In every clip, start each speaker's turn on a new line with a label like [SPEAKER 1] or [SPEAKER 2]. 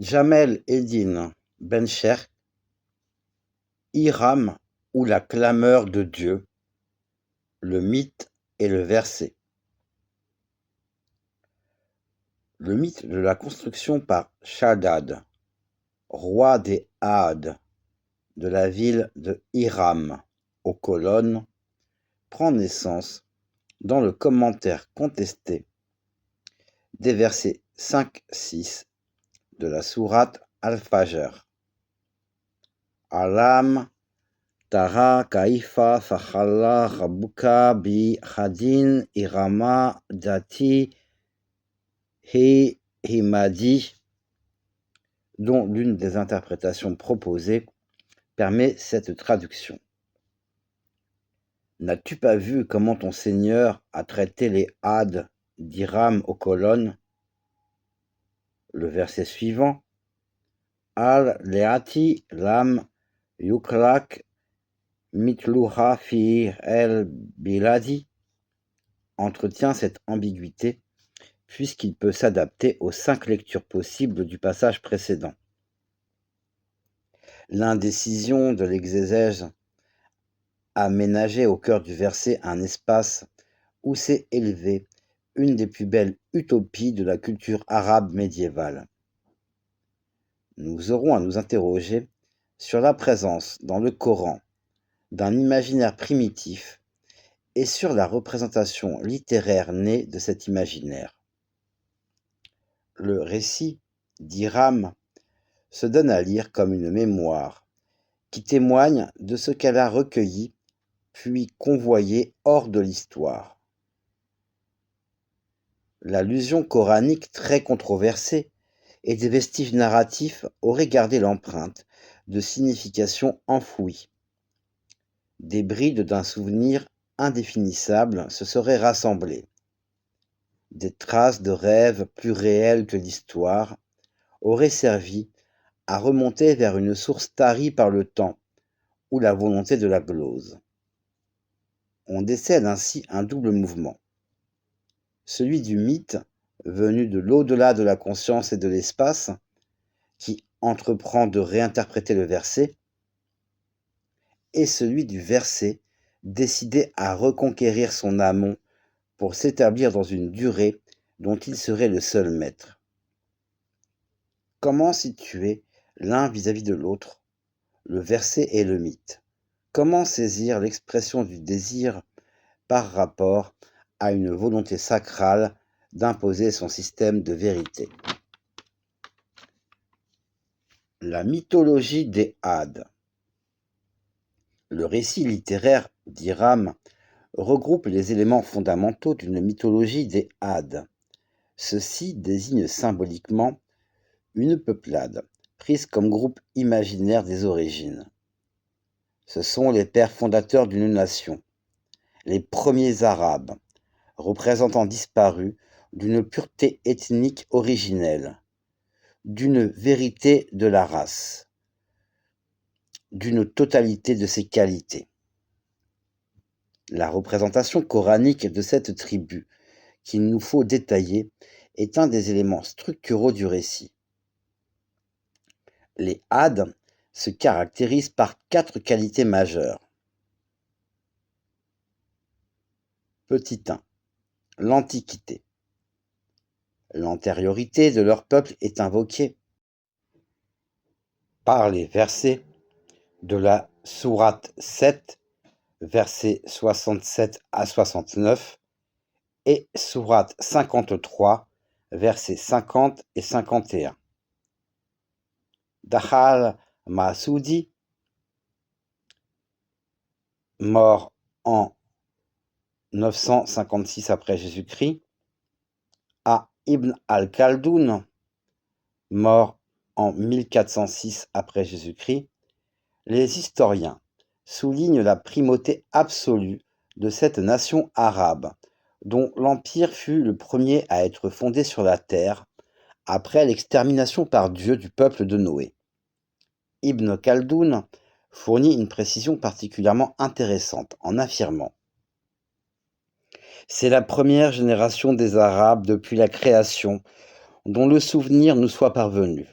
[SPEAKER 1] Jamel Eddin Bencher, Hiram ou la clameur de Dieu, le mythe et le verset. Le mythe de la construction par Shaddad, roi des Hades, de la ville de Hiram, aux colonnes, prend naissance dans le commentaire contesté des versets 5-6 de la sourate Al-Fajr. Alam tara kaifa fa'ala rabbuka bi hadin irama dati himadi, dont l'une des interprétations proposées permet cette traduction. N'as-tu pas vu comment ton Seigneur a traité les Hades d'Hiram aux colonnes? Le verset suivant, Al-Leati lam yuklak mitluha fi el-biladi, entretient cette ambiguïté puisqu'il peut s'adapter aux 5 lectures possibles du passage précédent. L'indécision de l'exégèse a ménagé au cœur du verset un espace où s'est élevée une des plus belles utopies de la culture arabe médiévale. Nous aurons à nous interroger sur la présence dans le Coran d'un imaginaire primitif et sur la représentation littéraire née de cet imaginaire. Le récit d'Hiram se donne à lire comme une mémoire qui témoigne de ce qu'elle a recueilli puis convoyé hors de l'histoire. L'allusion coranique très controversée et des vestiges narratifs auraient gardé l'empreinte de signification enfouie. Des brides d'un souvenir indéfinissable se seraient rassemblées. Des traces de rêves plus réels que l'histoire auraient servi à remonter vers une source tarie par le temps ou la volonté de la glose. On décèle ainsi un double mouvement. Celui du mythe, venu de l'au-delà de la conscience et de l'espace, qui entreprend de réinterpréter le verset, et celui du verset, décidé à reconquérir son amont pour s'établir dans une durée dont il serait le seul maître. Comment situer l'un vis-à-vis de l'autre, le verset et le mythe? Comment saisir l'expression du désir par rapport à une volonté sacrale d'imposer son système de vérité? La mythologie des Hades. Le récit littéraire d'Hiram regroupe les éléments fondamentaux d'une mythologie des Hades. Ceci désigne symboliquement une peuplade, prise comme groupe imaginaire des origines. Ce sont les pères fondateurs d'une nation, les premiers Arabes, représentants disparus d'une pureté ethnique originelle, d'une vérité de la race, d'une totalité de ses qualités. La représentation coranique de cette tribu, qu'il nous faut détailler, est un des éléments structuraux du récit. Les Hades se caractérisent par 4 qualités majeures. Petit 1. L'Antiquité. L'antériorité de leur peuple est invoquée par les versets de la sourate 7, versets 67 à 69, et sourate 53, versets 50 et 51. Dahal Masoudi, mort en 956 après Jésus-Christ, à Ibn al-Khaldoun, mort en 1406 après Jésus-Christ, les historiens soulignent la primauté absolue de cette nation arabe, dont l'empire fut le premier à être fondé sur la terre après l'extermination par Dieu du peuple de Noé. Ibn Khaldoun fournit une précision particulièrement intéressante en affirmant: c'est la première génération des Arabes depuis la création dont le souvenir nous soit parvenu.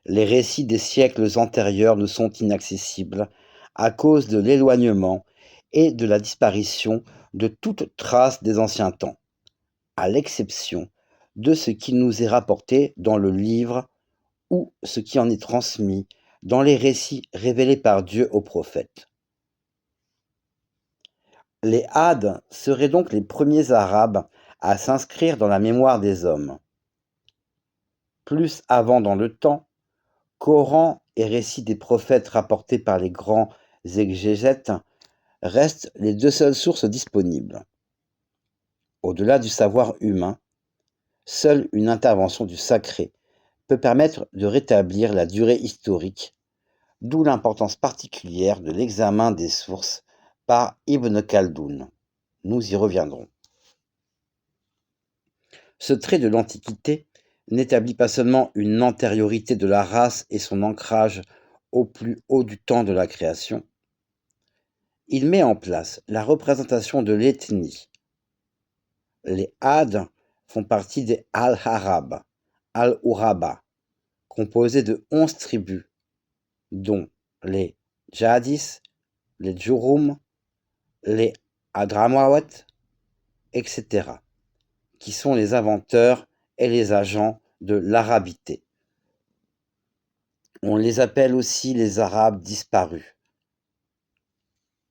[SPEAKER 1] Les récits des siècles antérieurs nous sont inaccessibles à cause de l'éloignement et de la disparition de toute trace des anciens temps, à l'exception de ce qui nous est rapporté dans le livre ou ce qui en est transmis dans les récits révélés par Dieu aux prophètes. Les Hades seraient donc les premiers Arabes à s'inscrire dans la mémoire des hommes. Plus avant dans le temps, Coran et récits des prophètes rapportés par les grands exégètes restent les deux seules sources disponibles. Au-delà du savoir humain, seule une intervention du sacré peut permettre de rétablir la durée historique, d'où l'importance particulière de l'examen des sources par Ibn Khaldoun. Nous y reviendrons. Ce trait de l'Antiquité n'établit pas seulement une antériorité de la race et son ancrage au plus haut du temps de la création, il met en place la représentation de l'ethnie. Les Hades font partie des Al-Arab, Al-Uraba, composés de 11 tribus, dont les Jadis, les Jurhum, les Hadramawat, etc., qui sont les inventeurs et les agents de l'arabité. On les appelle aussi les Arabes disparus.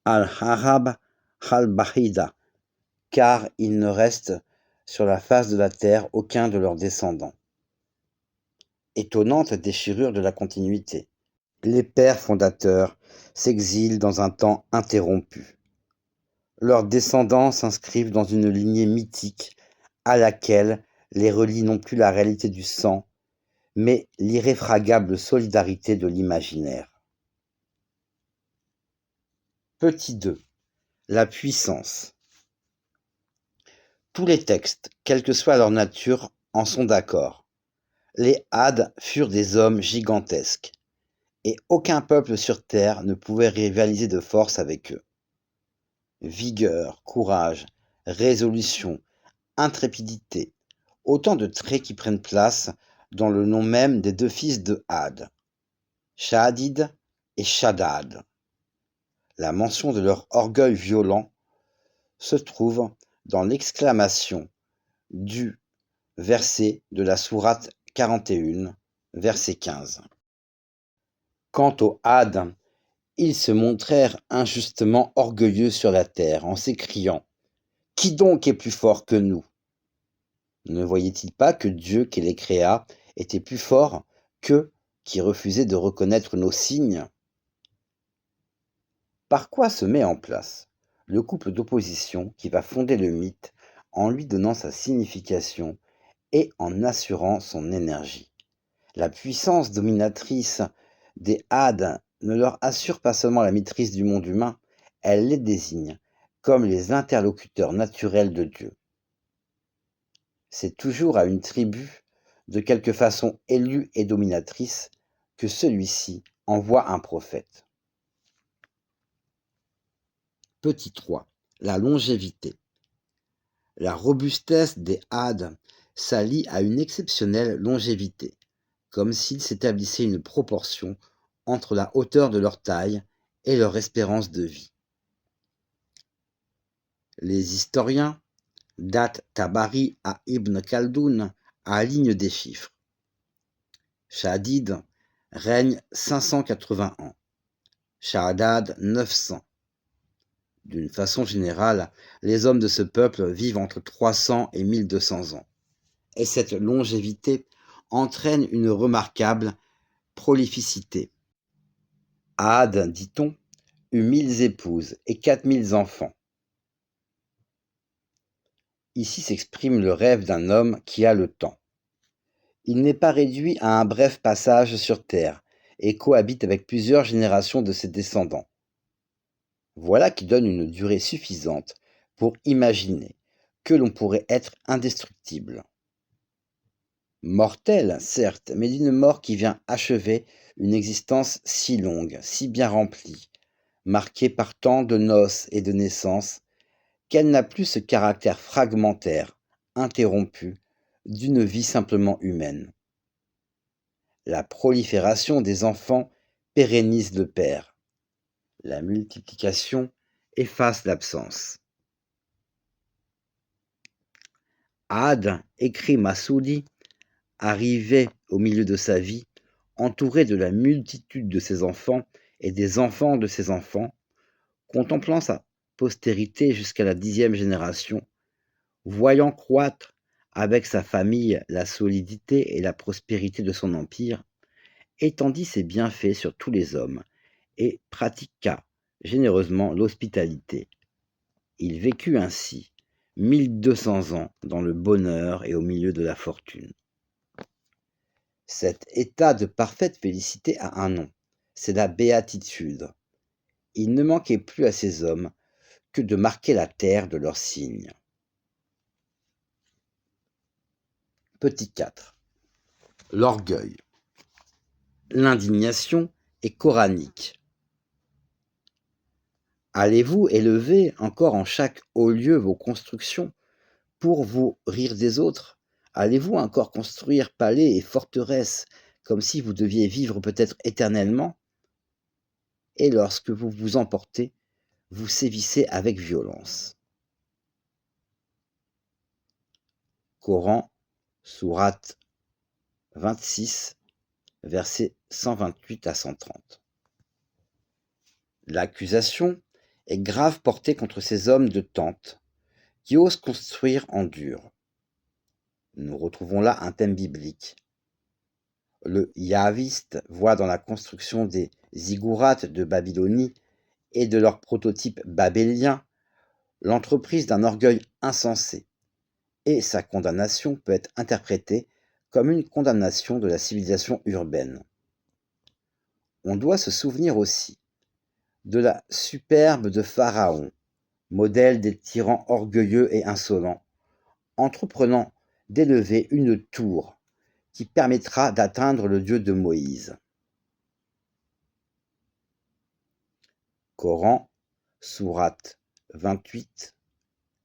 [SPEAKER 1] Al-Arab al-Bahida, car il ne reste sur la face de la terre aucun de leurs descendants. Étonnante déchirure de la continuité. Les pères fondateurs s'exilent dans un temps interrompu. Leurs descendants s'inscrivent dans une lignée mythique à laquelle les relie non plus la réalité du sang, mais l'irréfragable solidarité de l'imaginaire. Petit 2. La puissance. Tous les textes, quelle que soit leur nature, en sont d'accord. Les Hades furent des hommes gigantesques, et aucun peuple sur terre ne pouvait rivaliser de force avec eux. Vigueur, courage, résolution, intrépidité, autant de traits qui prennent place dans le nom même des deux fils de Had, Shadid et Shaddad. La mention de leur orgueil violent se trouve dans l'exclamation du verset de la sourate 41, verset 15. Quant aux Hades, ils se montrèrent injustement orgueilleux sur la terre en s'écriant « Qui donc est plus fort que nous ?» Ne voyaient-ils pas que Dieu qui les créa était plus fort qu'eux qui refusaient de reconnaître nos signes? Par quoi se met en place le couple d'opposition qui va fonder le mythe en lui donnant sa signification et en assurant son énergie? La puissance dominatrice des Hades ne leur assure pas seulement la maîtrise du monde humain, elle les désigne comme les interlocuteurs naturels de Dieu. C'est toujours à une tribu, de quelque façon élue et dominatrice, que celui-ci envoie un prophète. Petit 3. La longévité. La robustesse des Hades s'allie à une exceptionnelle longévité, comme s'il s'établissait une proportion entre la hauteur de leur taille et leur espérance de vie. Les historiens datent Tabari à Ibn Khaldoun alignent des chiffres. Shadid règne 580 ans, Shaddad 900. D'une façon générale, les hommes de ce peuple vivent entre 300 et 1200 ans. Et cette longévité entraîne une remarquable prolificité. Had, dit-on, eut 1000 épouses et 4000 enfants. Ici s'exprime le rêve d'un homme qui a le temps. Il n'est pas réduit à un bref passage sur Terre et cohabite avec plusieurs générations de ses descendants. Voilà qui donne une durée suffisante pour imaginer que l'on pourrait être indestructible. Mortel, certes, mais d'une mort qui vient achever une existence si longue, si bien remplie, marquée par tant de noces et de naissances, qu'elle n'a plus ce caractère fragmentaire, interrompu, d'une vie simplement humaine. La prolifération des enfants pérennise le père. La multiplication efface l'absence. Ad, écrit Massoudi, arrivait au milieu de sa vie, entouré de la multitude de ses enfants et des enfants de ses enfants, contemplant sa postérité jusqu'à la 10e génération, voyant croître avec sa famille la solidité et la prospérité de son empire, étendit ses bienfaits sur tous les hommes et pratiqua généreusement l'hospitalité. Il vécut ainsi 1200 ans dans le bonheur et au milieu de la fortune. Cet état de parfaite félicité a un nom, c'est la béatitude. Il ne manquait plus à ces hommes que de marquer la terre de leurs signes. Petit 4. L'orgueil. L'indignation est coranique. Allez-vous élever encore en chaque haut lieu vos constructions pour vous rire des autres? Allez-vous encore construire palais et forteresses comme si vous deviez vivre peut-être éternellement? Et lorsque vous vous emportez, vous sévissez avec violence. Coran, sourate 26, versets 128 à 130. L'accusation est grave portée contre ces hommes de tente qui osent construire en dur. Nous retrouvons là un thème biblique. Le yahviste voit dans la construction des ziggourats de Babylonie et de leurs prototypes babéliens l'entreprise d'un orgueil insensé, et sa condamnation peut être interprétée comme une condamnation de la civilisation urbaine. On doit se souvenir aussi de la superbe de Pharaon, modèle des tyrans orgueilleux et insolents, entreprenant d'élever une tour qui permettra d'atteindre le Dieu de Moïse. Coran, sourate 28,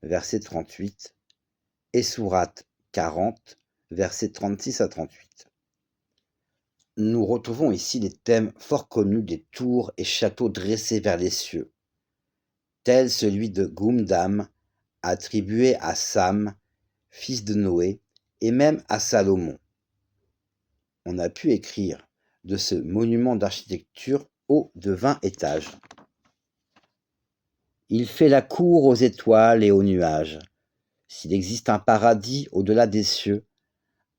[SPEAKER 1] verset 38, et sourate 40, versets 36 à 38. Nous retrouvons ici les thèmes fort connus des tours et châteaux dressés vers les cieux, tel celui de Gumdam, attribué à Sam, fils de Noé, et même à Salomon. On a pu écrire de ce monument d'architecture haut de 20 étages. Il fait la cour aux étoiles et aux nuages. S'il existe un paradis au-delà des cieux,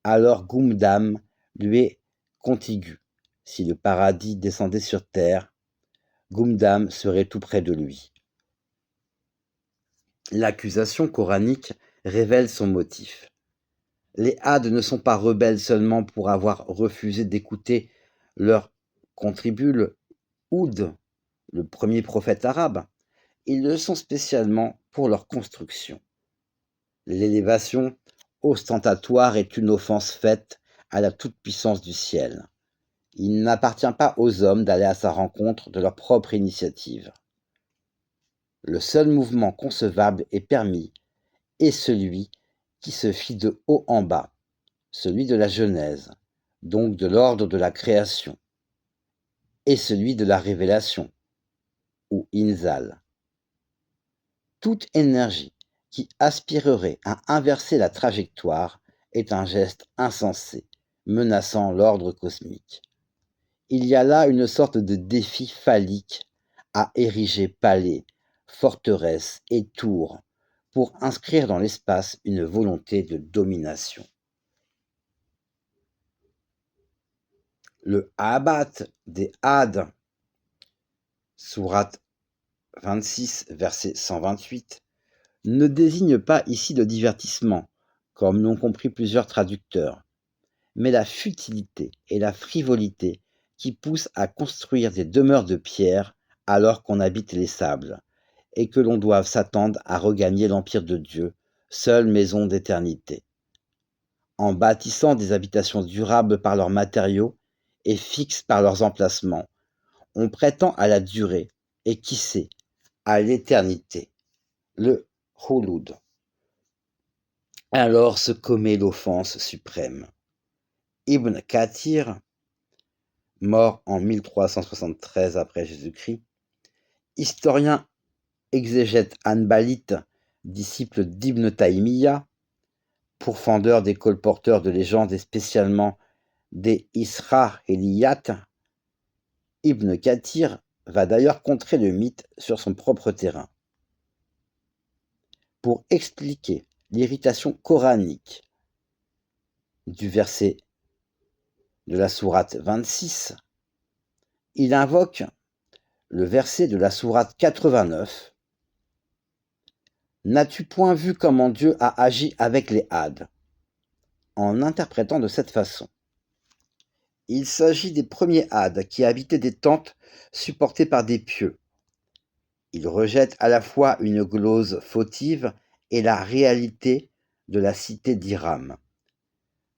[SPEAKER 1] alors Gumdam lui est contigu. Si le paradis descendait sur terre, Gumdam serait tout près de lui. L'accusation coranique révèle son motif. Les Hades ne sont pas rebelles seulement pour avoir refusé d'écouter leur contribule Oud, le premier prophète arabe. Ils le sont spécialement pour leur construction. L'élévation ostentatoire est une offense faite à la toute-puissance du ciel. Il n'appartient pas aux hommes d'aller à sa rencontre de leur propre initiative. Le seul mouvement concevable et permis est celui qui se fit de haut en bas, celui de la Genèse, donc de l'ordre de la création, et celui de la révélation, ou Inzal. Toute énergie qui aspirerait à inverser la trajectoire est un geste insensé, menaçant l'ordre cosmique. Il y a là une sorte de défi phallique à ériger palais, forteresses et tours pour inscrire dans l'espace une volonté de domination. Le Abhat des Hades, sourate 26, verset 128, ne désigne pas ici le divertissement, comme l'ont compris plusieurs traducteurs, mais la futilité et la frivolité qui poussent à construire des demeures de pierre alors qu'on habite les sables, et que l'on doive s'attendre à regagner l'empire de Dieu, seule maison d'éternité. En bâtissant des habitations durables par leurs matériaux et fixes par leurs emplacements, on prétend à la durée et, qui sait, à l'éternité, le Khouloud. Alors se commet l'offense suprême. Ibn Kathir mort en 1373 après Jésus-Christ, historien exégète hanbalite, disciple d'Ibn Taymiyya, pourfendeur des colporteurs de légendes et spécialement des Israéliyat, Ibn Kathir va d'ailleurs contrer le mythe sur son propre terrain. Pour expliquer l'irritation coranique du verset de la sourate 26, il invoque le verset de la sourate 89. N'as-tu point vu comment Dieu a agi avec les Hades? En interprétant de cette façon. Il s'agit des premiers Hades qui habitaient des tentes supportées par des pieux. Il rejette à la fois une glose fautive et la réalité de la cité d'Iram.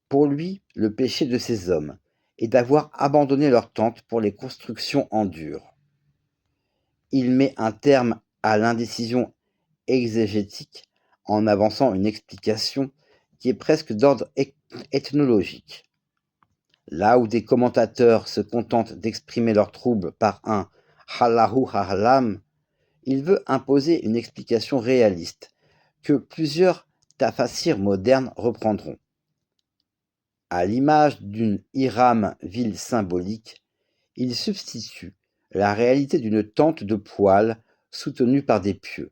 [SPEAKER 1] Pour lui, le péché de ces hommes est d'avoir abandonné leurs tentes pour les constructions en dur. Il met un terme à l'indécision exégétique en avançant une explication qui est presque d'ordre ethnologique. Là où des commentateurs se contentent d'exprimer leurs troubles par un « Allahu A'lam », il veut imposer une explication réaliste que plusieurs tafassirs modernes reprendront. À l'image d'une Hiram, ville symbolique, il substitue la réalité d'une tente de poils soutenue par des pieux.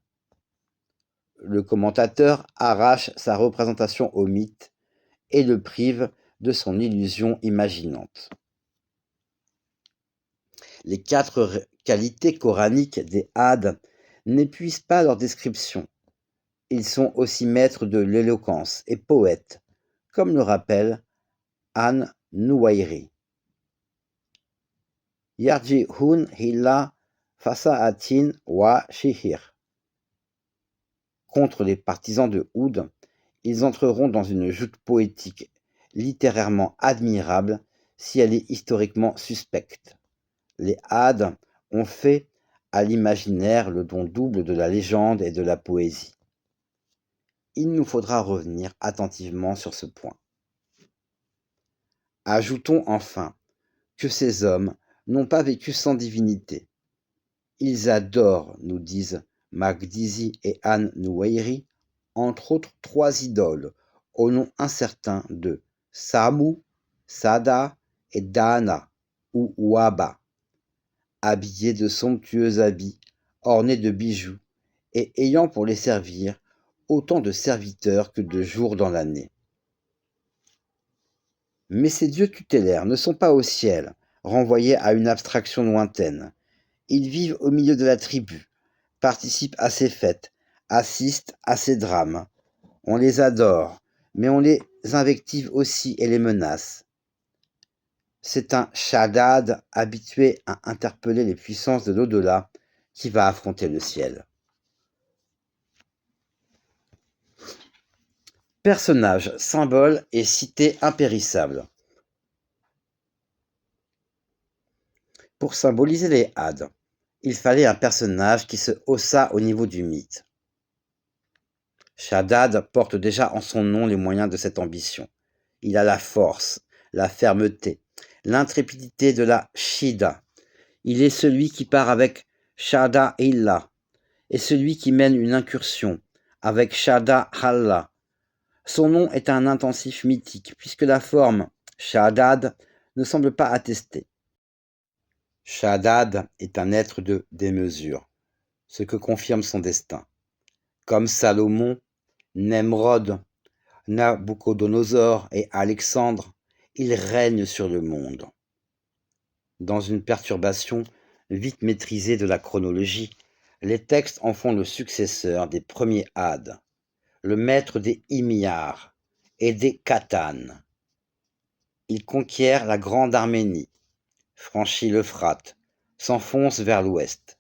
[SPEAKER 1] Le commentateur arrache sa représentation au mythe et le prive de son illusion imaginante. Les 4 qualités coraniques des Hades n'épuisent pas leur description. Ils sont aussi maîtres de l'éloquence et poètes, comme le rappelle An-Nuwayri. Yarji'un ila fasa'atin wa shihir. Contre les partisans de Houd, ils entreront dans une joute poétique littérairement admirable si elle est historiquement suspecte. Les Hades ont fait à l'imaginaire le don double de la légende et de la poésie. Il nous faudra revenir attentivement sur ce point. Ajoutons enfin que ces hommes n'ont pas vécu sans divinité. Ils adorent, nous disent Makdisi et An-Nuwayri, entre autres 3 idoles au nom incertain de Samu, Sada et Dana ou Waba, habillés de somptueux habits, ornés de bijoux et ayant pour les servir autant de serviteurs que de jours dans l'année. Mais ces dieux tutélaires ne sont pas au ciel, renvoyés à une abstraction lointaine. Ils vivent au milieu de la tribu, participent à ses fêtes, assistent à ses drames. On les adore, mais on les invective aussi et les menace. C'est un Shaddad habitué à interpeller les puissances de l'au-delà qui va affronter le ciel. Personnages, symboles et cités impérissables. Pour symboliser les Hades, il fallait un personnage qui se haussât au niveau du mythe. Shaddad porte déjà en son nom les moyens de cette ambition. Il a la force, la fermeté, l'intrépidité de la Shida. Il est celui qui part avec Shada Illa et celui qui mène une incursion avec Shada Allah. Son nom est un intensif mythique puisque la forme Shaddad ne semble pas attestée. Shaddad est un être de démesure, ce que confirme son destin. Comme Salomon, Nemrod, Nabuchodonosor et Alexandre, il règne sur le monde. Dans une perturbation vite maîtrisée de la chronologie, les textes en font le successeur des premiers Hades, le maître des Himyar et des Khatan. Il conquiert la Grande Arménie, franchit l'Euphrate, s'enfonce vers l'ouest.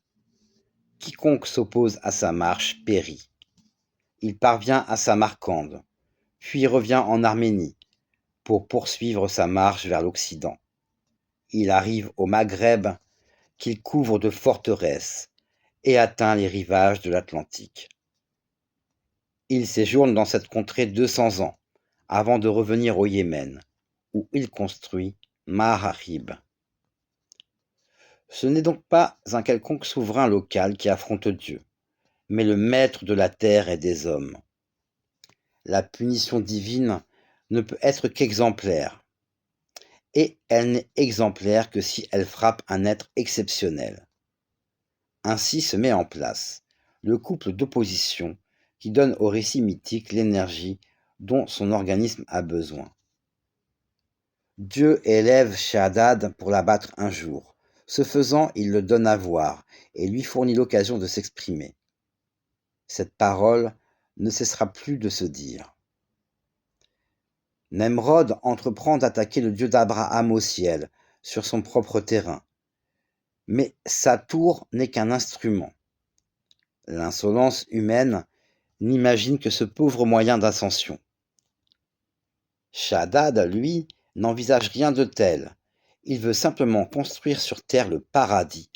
[SPEAKER 1] Quiconque s'oppose à sa marche périt. Il parvient à Samarcande, puis revient en Arménie pour poursuivre sa marche vers l'Occident. Il arrive au Maghreb qu'il couvre de forteresses et atteint les rivages de l'Atlantique. Il séjourne dans cette contrée 200 ans avant de revenir au Yémen, où il construit Maharib. Ce n'est donc pas un quelconque souverain local qui affronte Dieu, mais le maître de la terre et des hommes. La punition divine ne peut être qu'exemplaire, et elle n'est exemplaire que si elle frappe un être exceptionnel. Ainsi se met en place le couple d'opposition qui donne au récit mythique l'énergie dont son organisme a besoin. Dieu élève Shadad pour l'abattre un jour. Ce faisant, il le donne à voir et lui fournit l'occasion de s'exprimer. Cette parole ne cessera plus de se dire. Nemrod entreprend d'attaquer le Dieu d'Abraham au ciel, sur son propre terrain. Mais sa tour n'est qu'un instrument. L'insolence humaine n'imagine que ce pauvre moyen d'ascension. Shadad, lui, n'envisage rien de tel. Il veut simplement construire sur terre le paradis,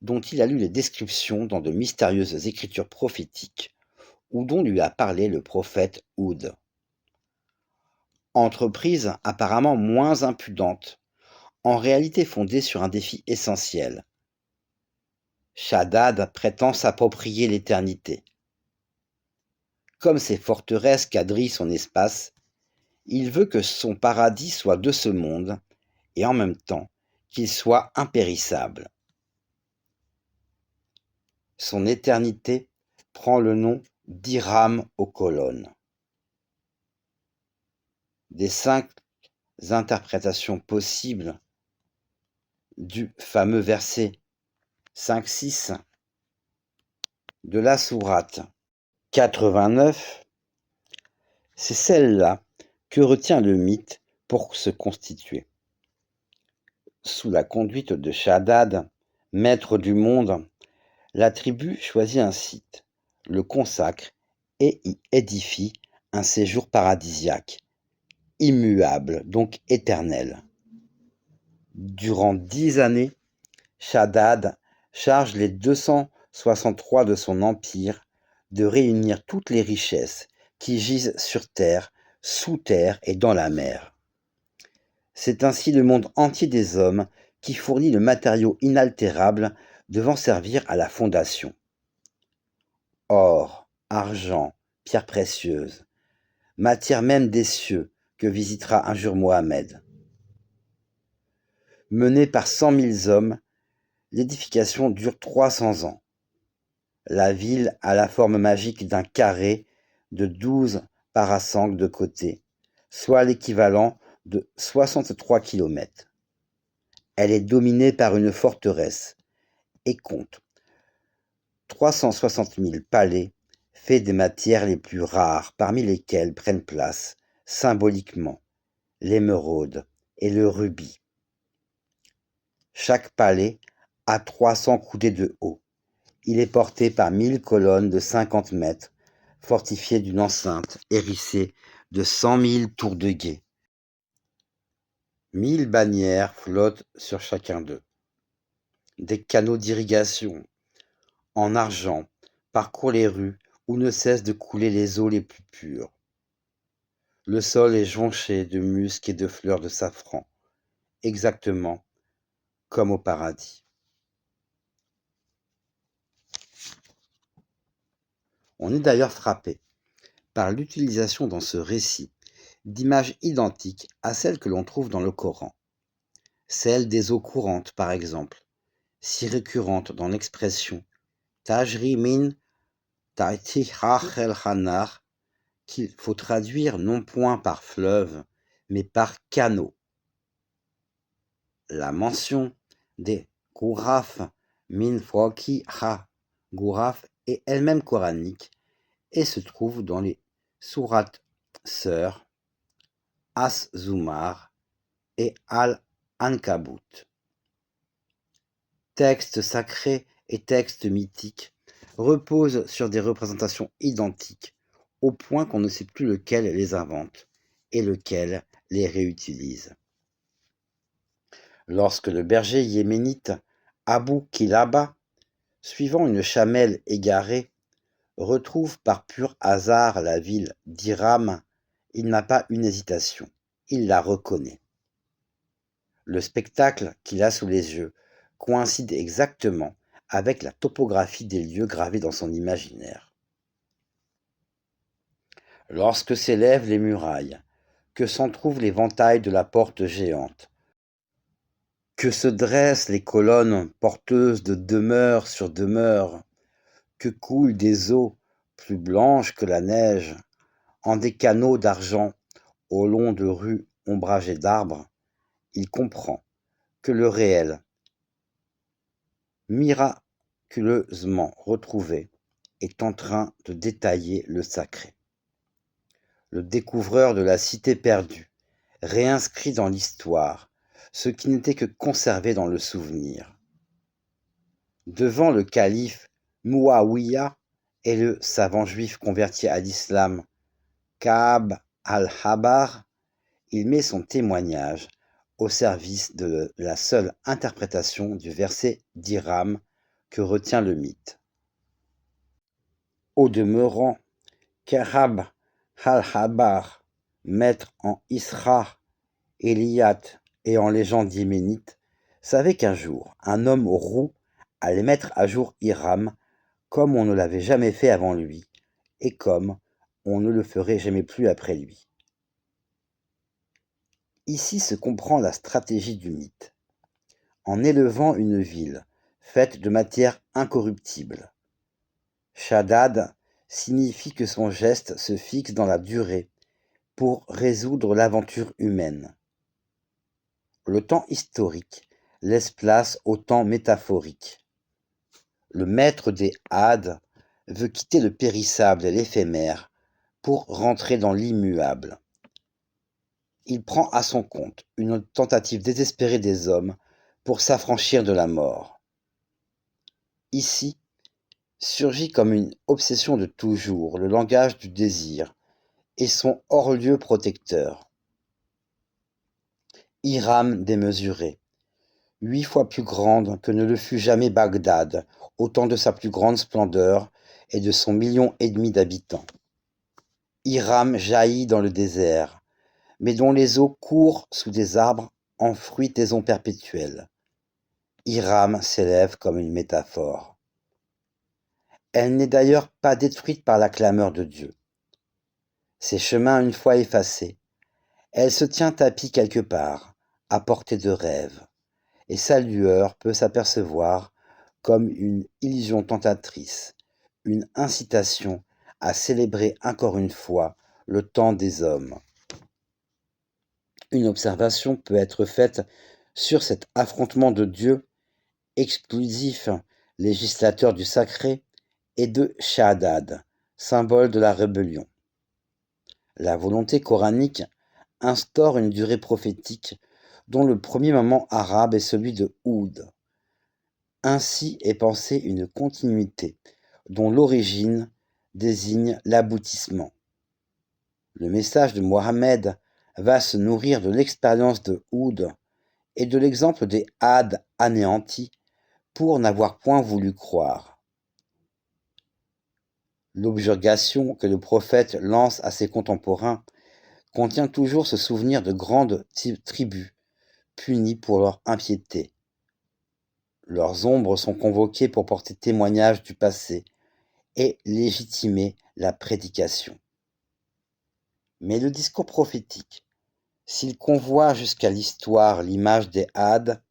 [SPEAKER 1] dont il a lu les descriptions dans de mystérieuses écritures prophétiques, ou dont lui a parlé le prophète Houd. Entreprise apparemment moins impudente, en réalité fondée sur un défi essentiel. Shadad prétend s'approprier l'éternité. Comme ces forteresses quadrillent son espace, il veut que son paradis soit de ce monde, et en même temps qu'il soit impérissable. Son éternité prend le nom d'Hiram aux colonnes. Des 5 interprétations possibles du fameux verset 5-6 de la sourate 89, c'est celle-là que retient le mythe pour se constituer. Sous la conduite de Shadad, maître du monde, la tribu choisit un site, le consacre et y édifie un séjour paradisiaque, immuable, donc éternel. Durant 10 années, Shadad charge les 263 de son empire de réunir toutes les richesses qui gisent sur terre, sous terre et dans la mer. C'est ainsi le monde entier des hommes qui fournit le matériau inaltérable devant servir à la fondation. Or, argent, pierres précieuses, matière même des cieux que visitera un jour Mohammed. Menée par 100 000 hommes, l'édification dure 300 ans. La ville a la forme magique d'un carré de 12 parasangles de côté, soit l'équivalent de 63 km. Elle est dominée par une forteresse et compte 360 000 palais faits des matières les plus rares, parmi lesquelles prennent place, symboliquement, l'émeraude et le rubis. Chaque palais a 300 coudées de haut. Il est porté par 1000 colonnes de 50 mètres, fortifiées d'une enceinte hérissée de 100 000 tours de guet. 1000 bannières flottent sur chacun d'eux. Des canaux d'irrigation en argent parcourent les rues où ne cessent de couler les eaux les plus pures. Le sol est jonché de musc et de fleurs de safran, exactement comme au paradis. On est d'ailleurs frappé par l'utilisation dans ce récit d'images identiques à celles que l'on trouve dans le Coran. Celle des eaux courantes, par exemple, si récurrente dans l'expression Tajri min ta'tiha el hanar, qu'il faut traduire non point par fleuve, mais par canaux. La mention des Gouraf min fawki ha Gouraf est elle-même coranique et se trouve dans les sourates sœurs As-Zumar et Al-Ankabut. Textes sacrés et textes mythiques reposent sur des représentations identiques, au point qu'on ne sait plus lequel les invente et lequel les réutilise. Lorsque le berger yéménite Abu Kilaba, suivant une chamelle égarée, retrouve par pur hasard la ville d'Hiram, il n'a pas une hésitation, il la reconnaît. Le spectacle qu'il a sous les yeux coïncide exactement avec la topographie des lieux gravés dans son imaginaire. Lorsque s'élèvent les murailles, que s'entr'ouvrent les ventailles de la porte géante, que se dressent les colonnes porteuses de demeure sur demeure, que coulent des eaux plus blanches que la neige, en des canaux d'argent au long de rues ombragées d'arbres, il comprend que le réel, miraculeusement retrouvé, est en train de détailler le sacré. Le découvreur de la cité perdue réinscrit dans l'histoire ce qui n'était que conservé dans le souvenir. Devant le calife Mouawiya et le savant juif converti à l'islam Ka'b al-Ahbar, il met son témoignage au service de la seule interprétation du verset d'Hiram que retient le mythe. Au demeurant, Ka'b al-Ahbar, maître en Isra, Éliyat et en légende yéménite, savait qu'un jour, un homme roux allait mettre à jour Hiram comme on ne l'avait jamais fait avant lui et comme on ne le ferait jamais plus après lui. Ici se comprend la stratégie du mythe. En élevant une ville faite de matière incorruptible, Shaddad signifie que son geste se fixe dans la durée pour résoudre l'aventure humaine. Le temps historique laisse place au temps métaphorique. Le maître des Hades veut quitter le périssable et l'éphémère pour rentrer dans l'immuable. Il prend à son compte une tentative désespérée des hommes pour s'affranchir de la mort. Ici, surgit comme une obsession de toujours le langage du désir et son hors-lieu protecteur. Hiram démesuré, 8 fois plus grande que ne le fut jamais Bagdad, au temps de sa plus grande splendeur et de son 1,5 million d'habitants. Hiram jaillit dans le désert, mais dont les eaux courent sous des arbres en fruitaison perpétuelle. Hiram s'élève comme une métaphore. Elle n'est d'ailleurs pas détruite par la clameur de Dieu. Ses chemins une fois effacés, elle se tient tapie quelque part, à portée de rêve, et sa lueur peut s'apercevoir comme une illusion tentatrice, une incitation à célébrer encore une fois le temps des hommes. Une observation peut être faite sur cet affrontement de Dieu, exclusif législateur du sacré, et de Shaddad, symbole de la rébellion. La volonté coranique instaure une durée prophétique dont le premier moment arabe est celui de Oud. Ainsi est pensée une continuité dont l'origine désigne l'aboutissement. Le message de Mohammed va se nourrir de l'expérience de Oud et de l'exemple des Hades anéantis pour n'avoir point voulu croire. L'objurgation que le prophète lance à ses contemporains contient toujours ce souvenir de grandes tribus punies pour leur impiété. Leurs ombres sont convoquées pour porter témoignage du passé et légitimer la prédication. Mais le discours prophétique, s'il convoie jusqu'à l'histoire l'image des Hades,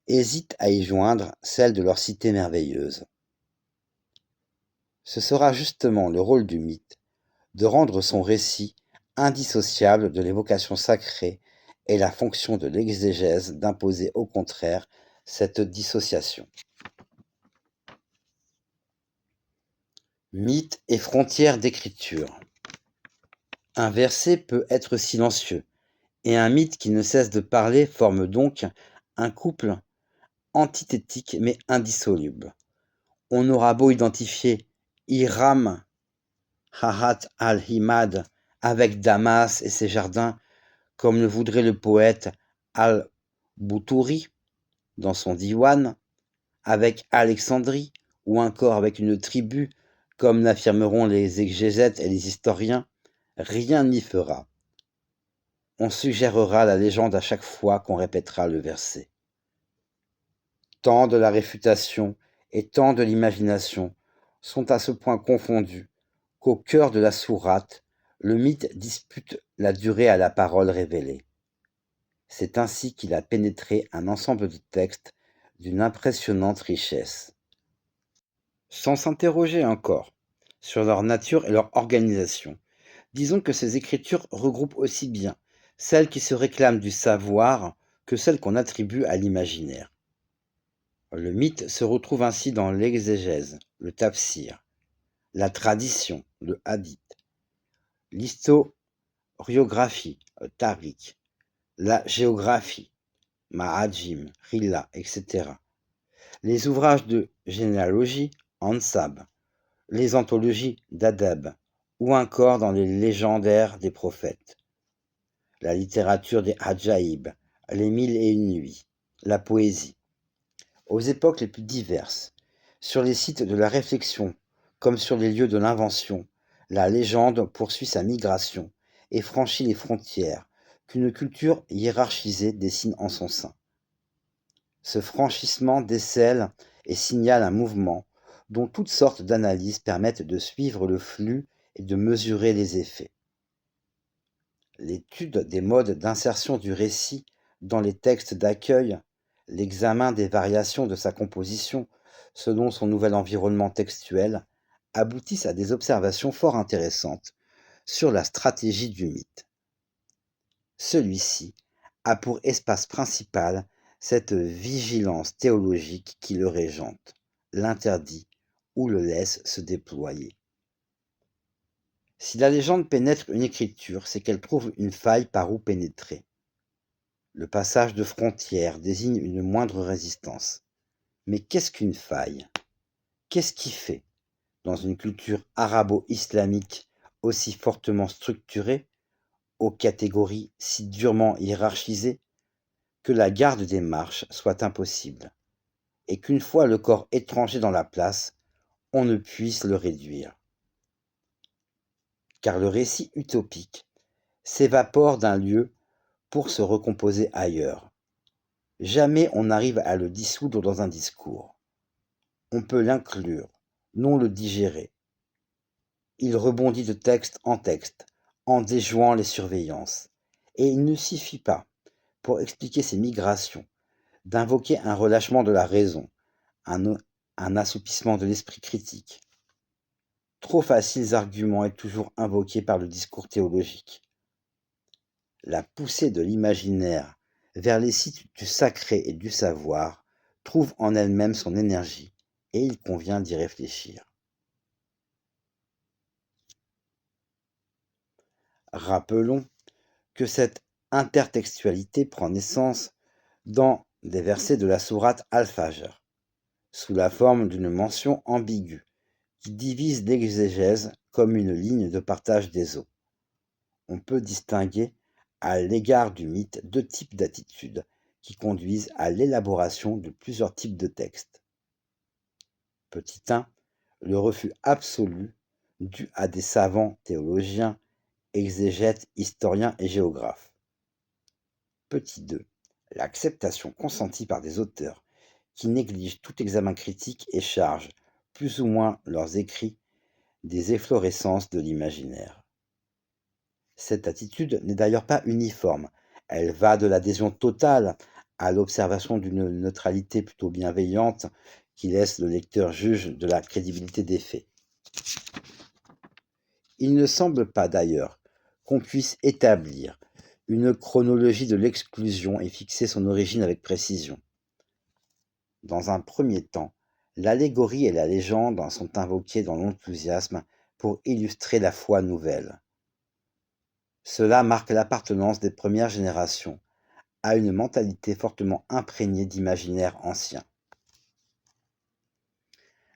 [SPEAKER 1] hésite à y joindre celle de leur cité merveilleuse. Ce sera justement le rôle du mythe de rendre son récit indissociable de l'évocation sacrée et la fonction de l'exégèse d'imposer au contraire cette dissociation. Mythe et frontières d'écriture. Un verset peut être silencieux, et un mythe qui ne cesse de parler forme donc un couple antithétique mais indissoluble. On aura beau identifier Hiram Hahat al-Himad avec Damas et ses jardins, comme le voudrait le poète al-Boutouri dans son diwan, avec Alexandrie, ou encore avec une tribu, comme l'affirmeront les exégètes et les historiens, rien n'y fera. On suggérera la légende à chaque fois qu'on répétera le verset. Tant de la réfutation et tant de l'imagination sont à ce point confondus qu'au cœur de la sourate, le mythe dispute la durée à la parole révélée. C'est ainsi qu'il a pénétré un ensemble de textes d'une impressionnante richesse. Sans s'interroger encore sur leur nature et leur organisation, disons que ces écritures regroupent aussi bien celles qui se réclament du savoir que celles qu'on attribue à l'imaginaire. Le mythe se retrouve ainsi dans l'exégèse, le tafsir, la tradition, le hadith, l'historiographie, tariq, la géographie, Ma'ajim, Rilla, etc. Les ouvrages de généalogie, Ansab, les anthologies d'Adab, ou encore dans les légendaires des prophètes. La littérature des Ajaïb, les mille et une nuits, la poésie. Aux époques les plus diverses, sur les sites de la réflexion comme sur les lieux de l'invention, la légende poursuit sa migration et franchit les frontières qu'une culture hiérarchisée dessine en son sein. Ce franchissement décèle et signale un mouvement dont toutes sortes d'analyses permettent de suivre le flux et de mesurer les effets. L'étude des modes d'insertion du récit dans les textes d'accueil, l'examen des variations de sa composition selon son nouvel environnement textuel aboutissent à des observations fort intéressantes sur la stratégie du mythe. Celui-ci a pour espace principal cette vigilance théologique qui le régente, l'interdit ou le laisse se déployer. Si la légende pénètre une écriture, c'est qu'elle trouve une faille par où pénétrer. Le passage de frontière désigne une moindre résistance. Mais qu'est-ce qu'une faille? Qu'est-ce qui fait, dans une culture arabo-islamique aussi fortement structurée, aux catégories si durement hiérarchisées, que la garde des marches soit impossible, et qu'une fois le corps étranger dans la place, on ne puisse le réduire? Car le récit utopique s'évapore d'un lieu pour se recomposer ailleurs. Jamais on n'arrive à le dissoudre dans un discours. On peut l'inclure, non le digérer. Il rebondit de texte, en déjouant les surveillances. Et il ne suffit pas, pour expliquer ces migrations, d'invoquer un relâchement de la raison, un assoupissement de l'esprit critique. Trop faciles arguments est toujours invoqué par le discours théologique. La poussée de l'imaginaire vers les sites du sacré et du savoir trouve en elle-même son énergie, et il convient d'y réfléchir. Rappelons que cette intertextualité prend naissance dans des versets de la sourate Al-Fajr, sous la forme d'une mention ambiguë qui divise l'exégèse comme une ligne de partage des eaux. On peut distinguer à l'égard du mythe deux types d'attitudes qui conduisent à l'élaboration de plusieurs types de textes. Petit 1, le refus absolu dû à des savants théologiens, exégètes, historiens et géographes. Petit 2, l'acceptation consentie par des auteurs qui négligent tout examen critique et chargent, plus ou moins leurs écrits, des efflorescences de l'imaginaire. Cette attitude n'est d'ailleurs pas uniforme, elle va de l'adhésion totale à l'observation d'une neutralité plutôt bienveillante qui laisse le lecteur juge de la crédibilité des faits. Il ne semble pas d'ailleurs qu'on puisse établir une chronologie de l'exclusion et fixer son origine avec précision. Dans un premier temps, l'allégorie et la légende sont invoquées dans l'enthousiasme pour illustrer la foi nouvelle. Cela marque l'appartenance des premières générations à une mentalité fortement imprégnée d'imaginaire ancien.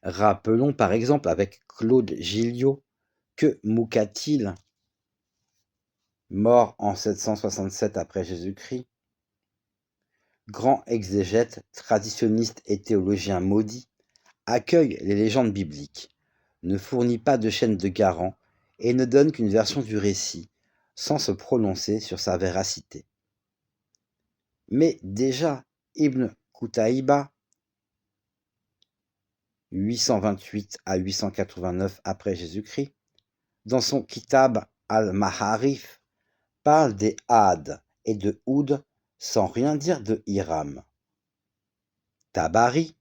[SPEAKER 1] Rappelons par exemple avec Claude Gilliot que Moukatil, mort en 767 après Jésus-Christ, grand exégète, traditionniste et théologien maudit, accueille les légendes bibliques, ne fournit pas de chaîne de garant et ne donne qu'une version du récit, sans se prononcer sur sa véracité. Mais déjà, Ibn Qutaïba 828 à 889 après Jésus-Christ, dans son Kitab al-Maharif, parle des Had et de Oud sans rien dire de Hiram. Tabari,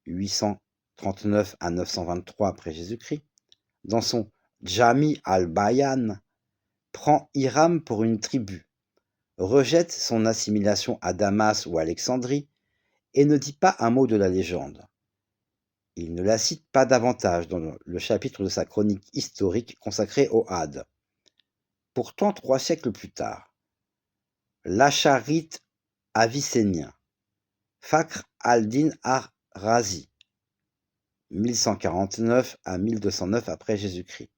[SPEAKER 1] 839 à 923 après Jésus-Christ, dans son Jami al-Bayan, prend Hiram pour une tribu, rejette son assimilation à Damas ou Alexandrie et ne dit pas un mot de la légende. Il ne la cite pas davantage dans le chapitre de sa chronique historique consacrée aux Had. Pourtant, 3 siècles plus tard, l'Acharite avicénien, Fakhr al-Din ar-Razi, 1149 à 1209 après Jésus-Christ,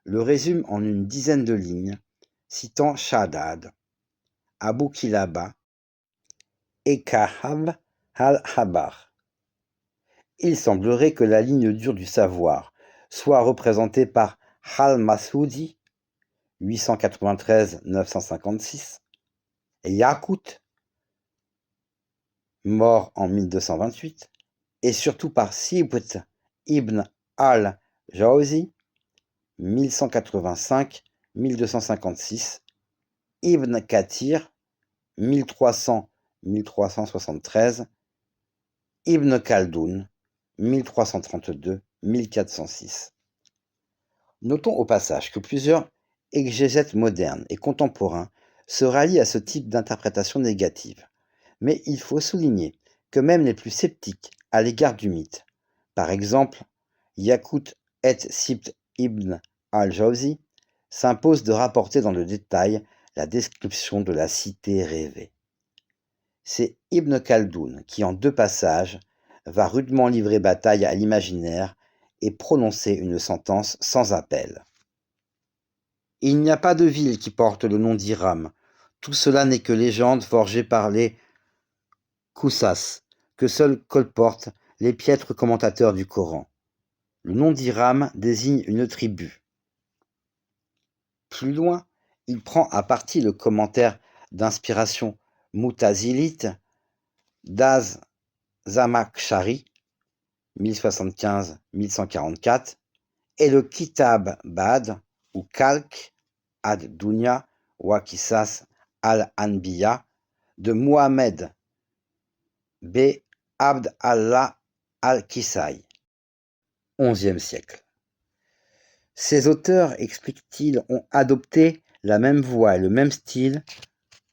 [SPEAKER 1] le résume en une dizaine de lignes, citant Shaddad, Abu Kilaba et Kahab al-Habar. Il semblerait que la ligne dure du savoir soit représentée par Al-Masoudi, 893-956, et Yaqut, mort en 1228, et surtout par Sibt ibn al-Jawzi, 1185-1256, Ibn Kathir, 1300-1373, Ibn Khaldoun, 1332-1406. Notons au passage que plusieurs exégètes modernes et contemporains se rallient à ce type d'interprétation négative. Mais il faut souligner que même les plus sceptiques à l'égard du mythe, par exemple Yaqut et Sibt ibn al-Jawzi, s'imposent de rapporter dans le détail la description de la cité rêvée. C'est Ibn Khaldoun qui, en 2 passages, va rudement livrer bataille à l'imaginaire et prononcer une sentence sans appel. Il n'y a pas de ville qui porte le nom d'Hiram. Tout cela n'est que légende forgée par les Qusas, que seuls colportent les piètres commentateurs du Coran. Le nom d'Hiram désigne une tribu. Plus loin, il prend à partie le commentaire d'inspiration moutazilite d'Az-Zamakhshari, 1075-1144, et le Kitab Bad ou Kalk ad-Dunya wa Qisas al-Anbiya de Muhammad b. Abd Allah al-Kisai, XIe siècle. Ces auteurs, explique-t-il, ont adopté la même voie et le même style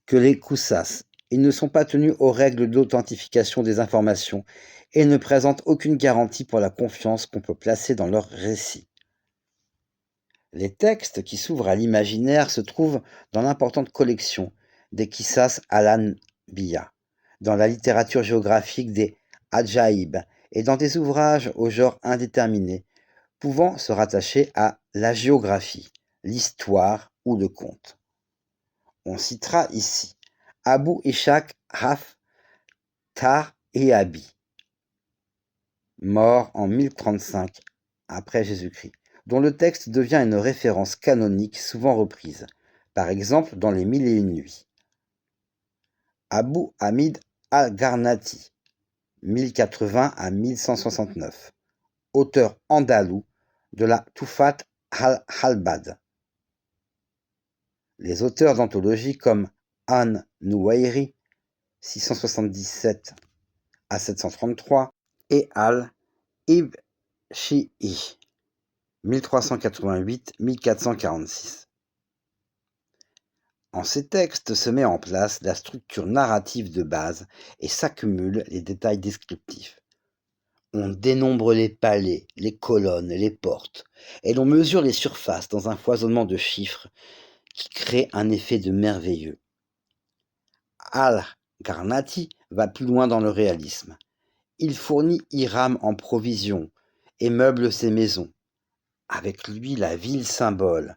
[SPEAKER 1] que les Qusas. Ils ne sont pas tenus aux règles d'authentification des informations et ne présentent aucune garantie pour la confiance qu'on peut placer dans leurs récits. Les textes qui s'ouvrent à l'imaginaire se trouvent dans l'importante collection des Qisas al-Anbiya, dans la littérature géographique des Ajaïb et dans des ouvrages au genre indéterminé, pouvant se rattacher à la géographie, l'histoire ou le conte. On citera ici Abu Ishaq Haf Tahéabi, mort en 1035 après Jésus-Christ, dont le texte devient une référence canonique souvent reprise, par exemple dans les Mille et une nuits. Abu Hamid al-Garnati, 1080 à 1169, auteur andalou de la Tufat al-Halbad. Les auteurs d'anthologies comme An-Nuwayri, 677 à 733, et al-Ibshi'i, 1388-1446. En ces textes se met en place la structure narrative de base et s'accumulent les détails descriptifs. On dénombre les palais, les colonnes, les portes, et l'on mesure les surfaces dans un foisonnement de chiffres qui crée un effet de merveilleux. Al-Garnati va plus loin dans le réalisme. Il fournit Hiram en provisions et meuble ses maisons. Avec lui, la ville symbole,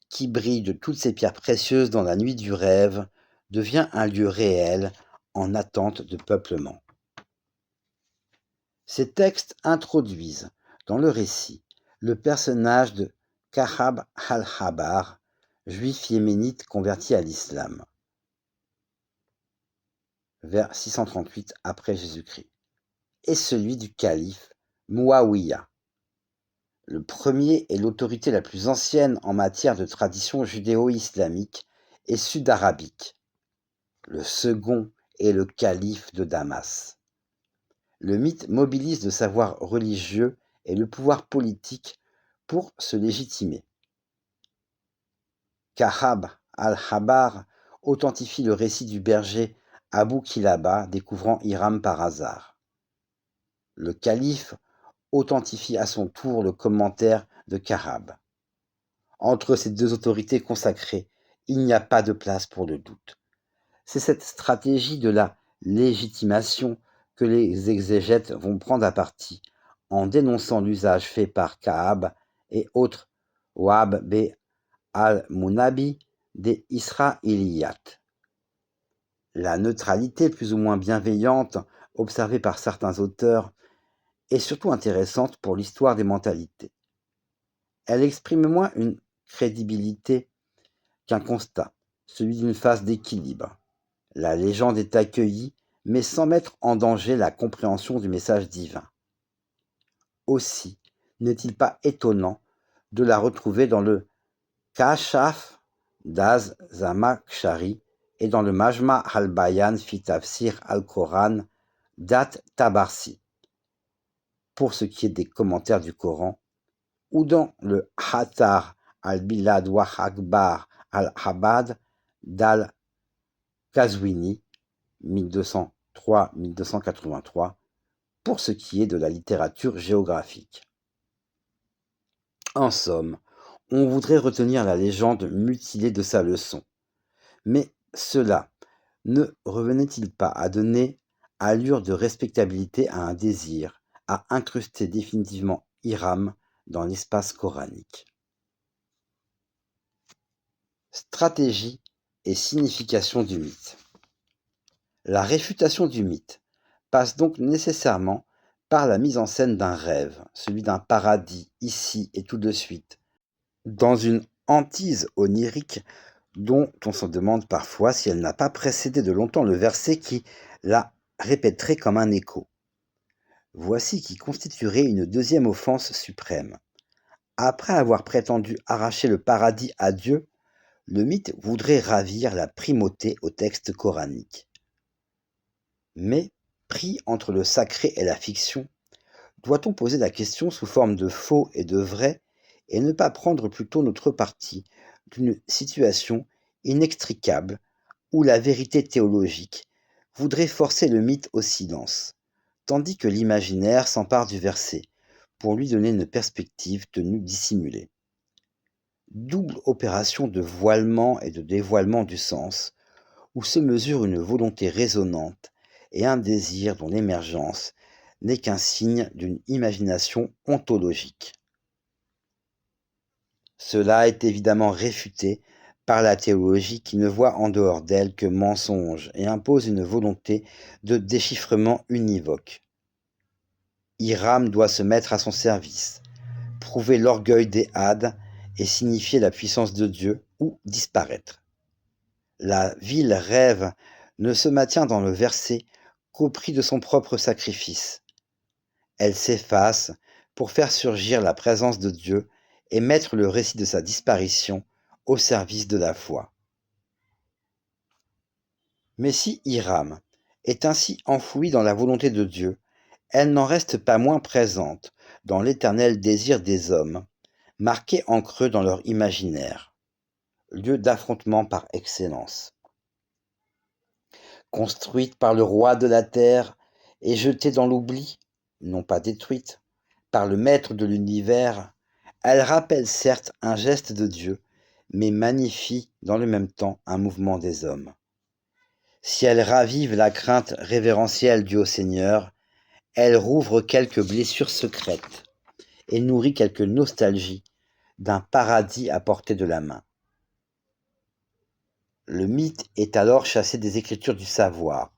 [SPEAKER 1] qui brille de toutes ses pierres précieuses dans la nuit du rêve, devient un lieu réel en attente de peuplement. Ces textes introduisent dans le récit le personnage de Kahab al-Habar, juif yéménite converti à l'islam, vers 638 après Jésus-Christ, et celui du calife Muawiyah. Le premier est l'autorité la plus ancienne en matière de tradition judéo-islamique et sud-arabique. Le second est le calife de Damas. Le mythe mobilise le savoir religieux et le pouvoir politique pour se légitimer. Kahab al-Habar authentifie le récit du berger Abu Kilaba découvrant Hiram par hasard. Le calife authentifie à son tour le commentaire de Kahab. Entre ces deux autorités consacrées, il n'y a pas de place pour le doute. C'est cette stratégie de la légitimation que les exégètes vont prendre à partie en dénonçant l'usage fait par Kahab et autres Wahb b al-Munabi des Israéliates. La neutralité plus ou moins bienveillante observée par certains auteurs est surtout intéressante pour l'histoire des mentalités. Elle exprime moins une crédibilité qu'un constat, celui d'une phase d'équilibre. La légende est accueillie, mais sans mettre en danger la compréhension du message divin. Aussi, n'est-il pas étonnant de la retrouver dans le Kashaf d'Az-Zamakhshari et dans le Majma al-Bayan fi Tafsir al-Quran d'At-Tabarsi, pour ce qui est des commentaires du Coran, ou dans le Hatar al-Bilad wa Akbar al-Habad d'Al-Qazwini, 1203-1283, pour ce qui est de la littérature géographique. En somme, on voudrait retenir la légende mutilée de sa leçon, mais cela ne revenait-il pas à donner allure de respectabilité à un désir, à incruster définitivement Hiram dans l'espace coranique? Stratégie et signification du mythe. La réfutation du mythe passe donc nécessairement par la mise en scène d'un rêve, celui d'un paradis, ici et tout de suite, dans une hantise onirique dont on se demande parfois si elle n'a pas précédé de longtemps le verset qui la répéterait comme un écho. Voici qui constituerait une deuxième offense suprême. Après avoir prétendu arracher le paradis à Dieu, le mythe voudrait ravir la primauté au texte coranique. Mais, pris entre le sacré et la fiction, doit-on poser la question sous forme de faux et de vrai et ne pas prendre plutôt notre parti d'une situation inextricable où la vérité théologique voudrait forcer le mythe au silence, tandis que l'imaginaire s'empare du verset pour lui donner une perspective tenue dissimulée. Double opération de voilement et de dévoilement du sens, où se mesure une volonté résonnante et un désir dont l'émergence n'est qu'un signe d'une imagination ontologique. Cela est évidemment réfuté par la théologie qui ne voit en dehors d'elle que mensonge et impose une volonté de déchiffrement univoque. Hiram doit se mettre à son service, prouver l'orgueil des Hades et signifier la puissance de Dieu ou disparaître. La vile rêve ne se maintient dans le verset qu'au prix de son propre sacrifice. Elle s'efface pour faire surgir la présence de Dieu et mettre le récit de sa disparition au service de la foi. Mais si Hiram est ainsi enfouie dans la volonté de Dieu, elle n'en reste pas moins présente dans l'éternel désir des hommes, marqué en creux dans leur imaginaire, lieu d'affrontement par excellence. Construite par le roi de la terre et jetée dans l'oubli, non pas détruite, par le maître de l'univers, elle rappelle certes un geste de Dieu, mais magnifie dans le même temps un mouvement des hommes. Si elle ravive la crainte révérentielle due au Seigneur, elle rouvre quelques blessures secrètes et nourrit quelque nostalgie d'un paradis à portée de la main. Le mythe est alors chassé des écritures du savoir,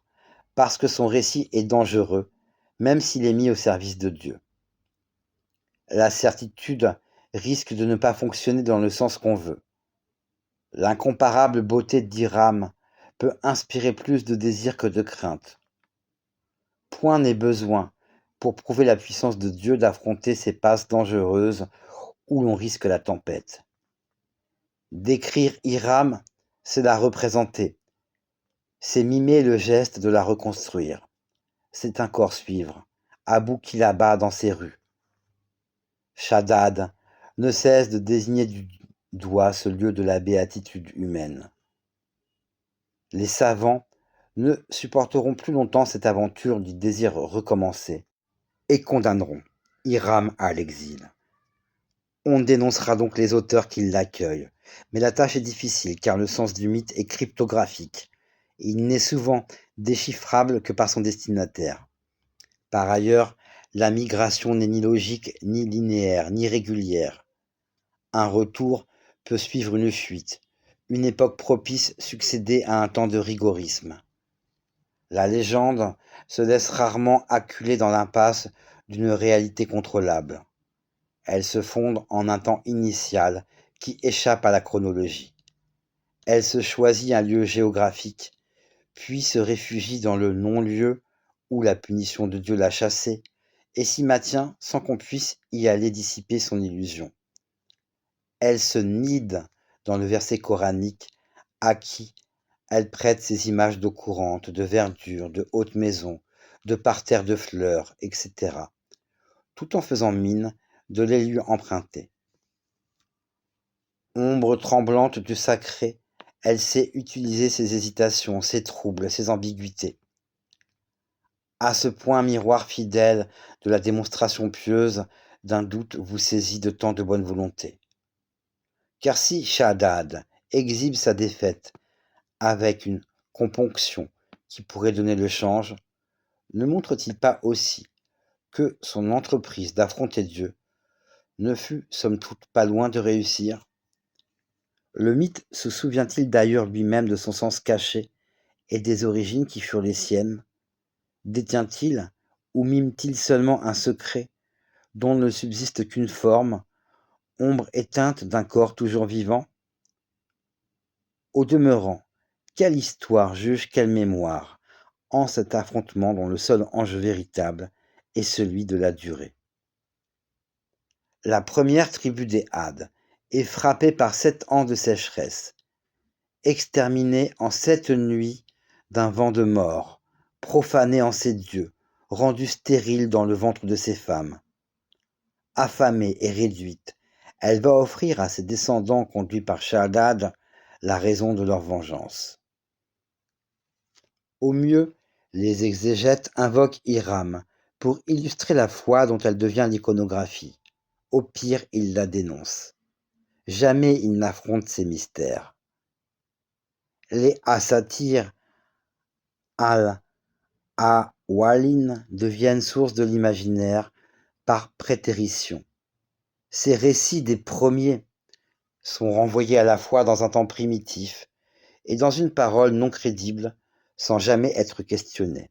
[SPEAKER 1] parce que son récit est dangereux, même s'il est mis au service de Dieu. La certitude risque de ne pas fonctionner dans le sens qu'on veut. L'incomparable beauté d'Hiram peut inspirer plus de désir que de crainte. Point n'est besoin pour prouver la puissance de Dieu d'affronter ces passes dangereuses où l'on risque la tempête. Décrire Hiram, c'est la représenter, c'est mimer le geste de la reconstruire. C'est encore suivre, Abou Kilaba dans ses rues. Shaddad ne cesse de désigner du doigt ce lieu de la béatitude humaine. Les savants ne supporteront plus longtemps cette aventure du désir recommencé et condamneront Hiram à l'exil. On dénoncera donc les auteurs qui l'accueillent, mais la tâche est difficile car le sens du mythe est cryptographique. Il n'est souvent déchiffrable que par son destinataire. Par ailleurs, la migration n'est ni logique, ni linéaire, ni régulière. Un retour peut suivre une fuite, une époque propice succéder à un temps de rigorisme. La légende se laisse rarement acculer dans l'impasse d'une réalité contrôlable. Elle se fonde en un temps initial qui échappe à la chronologie. Elle se choisit un lieu géographique, puis se réfugie dans le non-lieu où la punition de Dieu l'a chassée, et s'y maintient sans qu'on puisse y aller dissiper son illusion. Elle se nide dans le verset coranique à qui elle prête ses images d'eau courante, de verdure, de hautes maisons, de parterres de fleurs, etc., tout en faisant mine de les lui emprunter. Ombre tremblante du sacré, elle sait utiliser ses hésitations, ses troubles, ses ambiguïtés. À ce point miroir fidèle de la démonstration pieuse d'un doute vous saisit de tant de bonne volonté. Car si Shaddad exhibe sa défaite avec une componction qui pourrait donner le change, ne montre-t-il pas aussi que son entreprise d'affronter Dieu ne fut somme toute pas loin de réussir? Le mythe se souvient-il d'ailleurs lui-même de son sens caché et des origines qui furent les siennes? Détient-il ou mime-t-il seulement un secret dont ne subsiste qu'une forme, ombre éteinte d'un corps toujours vivant? Au demeurant, quelle histoire juge quelle mémoire en cet affrontement dont le seul enjeu véritable est celui de la durée? La première tribu des Hades est frappée par 7 ans de sécheresse, exterminée en 7 nuits d'un vent de mort, profanée en ses dieux, rendue stérile dans le ventre de ses femmes. Affamée et réduite, elle va offrir à ses descendants conduits par Shaddad la raison de leur vengeance. Au mieux, les exégètes invoquent Hiram pour illustrer la foi dont elle devient l'iconographie. Au pire, ils la dénoncent. Jamais ils n'affrontent ces mystères. Les assatyrs al-Awwalin deviennent source de l'imaginaire par prétérition. Ces récits des premiers sont renvoyés à la fois dans un temps primitif et dans une parole non crédible sans jamais être questionnée.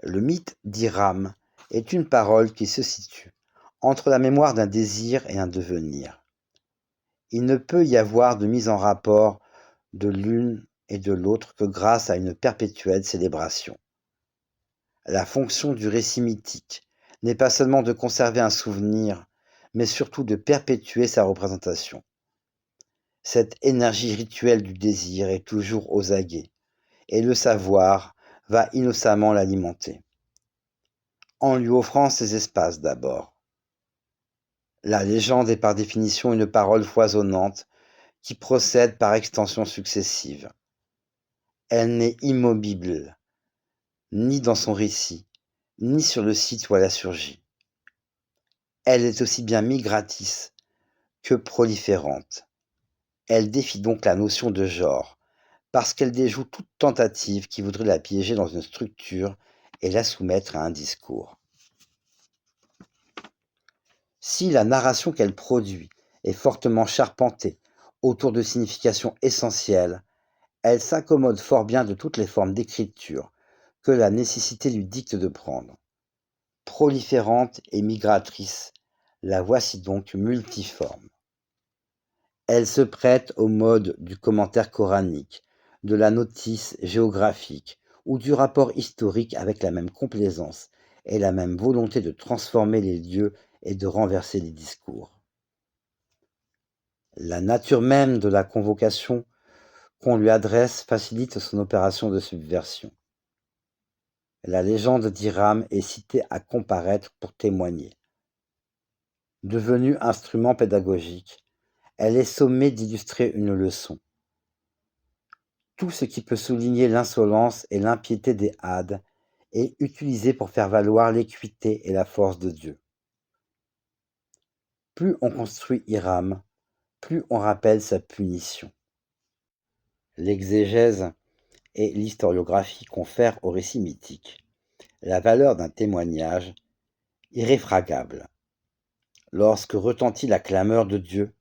[SPEAKER 1] Le mythe d'Hiram est une parole qui se situe entre la mémoire d'un désir et un devenir. Il ne peut y avoir de mise en rapport de l'une et de l'autre que grâce à une perpétuelle célébration. La fonction du récit mythique n'est pas seulement de conserver un souvenir, mais surtout de perpétuer sa représentation. Cette énergie rituelle du désir est toujours aux aguets, et le savoir va innocemment l'alimenter. En lui offrant ses espaces d'abord. La légende est par définition une parole foisonnante qui procède par extensions successives. Elle n'est immobile, ni dans son récit, ni sur le site où elle a surgi. Elle est aussi bien migratrice que proliférante. Elle défie donc la notion de genre, parce qu'elle déjoue toute tentative qui voudrait la piéger dans une structure et la soumettre à un discours. Si la narration qu'elle produit est fortement charpentée autour de significations essentielles, elle s'accommode fort bien de toutes les formes d'écriture que la nécessité lui dicte de prendre. Proliférante et migratrice, la voici donc multiforme. Elle se prête au mode du commentaire coranique, de la notice géographique ou du rapport historique avec la même complaisance et la même volonté de transformer les lieux et de renverser les discours. La nature même de la convocation qu'on lui adresse facilite son opération de subversion. La légende d'Hiram est citée à comparaître pour témoigner. Devenue instrument pédagogique, elle est sommée d'illustrer une leçon. Tout ce qui peut souligner l'insolence et l'impiété des Hades est utilisé pour faire valoir l'équité et la force de Dieu. Plus on construit Hiram, plus on rappelle sa punition. L'exégèse et l'historiographie confèrent au récit mythique la valeur d'un témoignage irréfragable. Lorsque retentit la clameur de Dieu,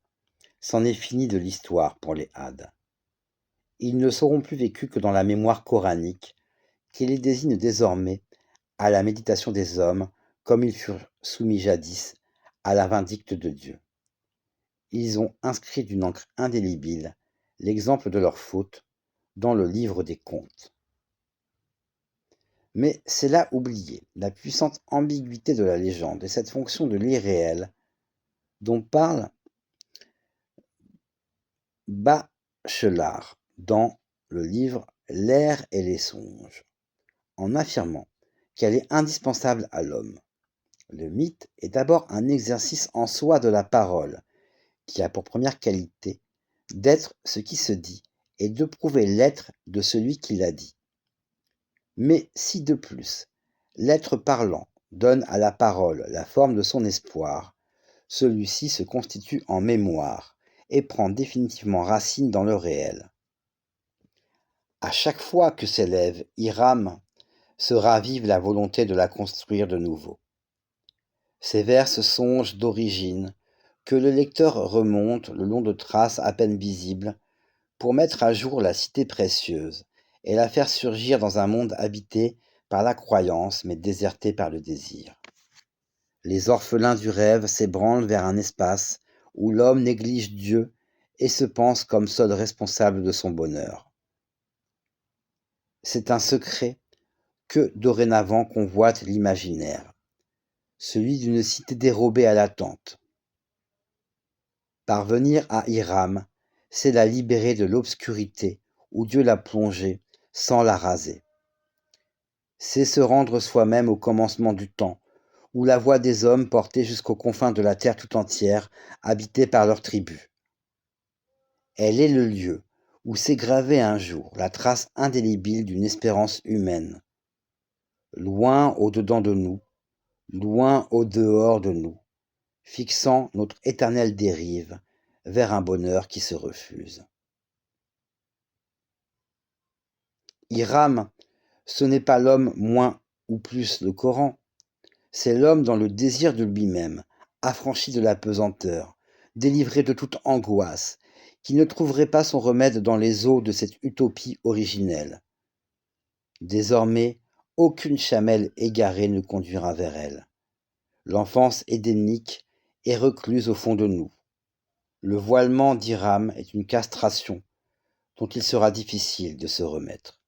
[SPEAKER 1] c'en est fini de l'histoire pour les Hades. Ils ne seront plus vécus que dans la mémoire coranique, qui les désigne désormais à la méditation des hommes, comme ils furent soumis jadis à la vindicte de Dieu. Ils ont inscrit d'une encre indélébile l'exemple de leur faute dans le livre des contes. Mais c'est là oublier la puissante ambiguïté de la légende et cette fonction de l'irréel dont parle Bachelard dans le livre L'air et les songes, en affirmant qu'elle est indispensable à l'homme. Le mythe est d'abord un exercice en soi de la parole, qui a pour première qualité d'être ce qui se dit et de prouver l'être de celui qui l'a dit. Mais si de plus, l'être parlant donne à la parole la forme de son espoir, celui-ci se constitue en mémoire et prend définitivement racine dans le réel. À chaque fois que s'élève Hiram, se ravive la volonté de la construire de nouveau. Ces vers songent d'origine que le lecteur remonte le long de traces à peine visibles pour mettre à jour la cité précieuse et la faire surgir dans un monde habité par la croyance mais déserté par le désir. Les orphelins du rêve s'ébranlent vers un espace où l'homme néglige Dieu et se pense comme seul responsable de son bonheur. C'est un secret que dorénavant convoite l'imaginaire, celui d'une cité dérobée à l'attente. Parvenir à Hiram, c'est la libérer de l'obscurité où Dieu l'a plongée sans la raser. C'est se rendre soi-même au commencement du temps, où la voix des hommes portait jusqu'aux confins de la terre tout entière, habitée par leurs tribus. Elle est le lieu où s'est gravée un jour la trace indélébile d'une espérance humaine. Loin au-dedans de nous, loin au-dehors de nous, fixant notre éternelle dérive vers un bonheur qui se refuse. Hiram, ce n'est pas l'homme moins ou plus le Coran, c'est l'homme dans le désir de lui-même, affranchi de la pesanteur, délivré de toute angoisse, qui ne trouverait pas son remède dans les eaux de cette utopie originelle. Désormais, aucune chamelle égarée ne conduira vers elle. L'enfance édénique est recluse au fond de nous. Le voilement d'Hiram est une castration dont il sera difficile de se remettre.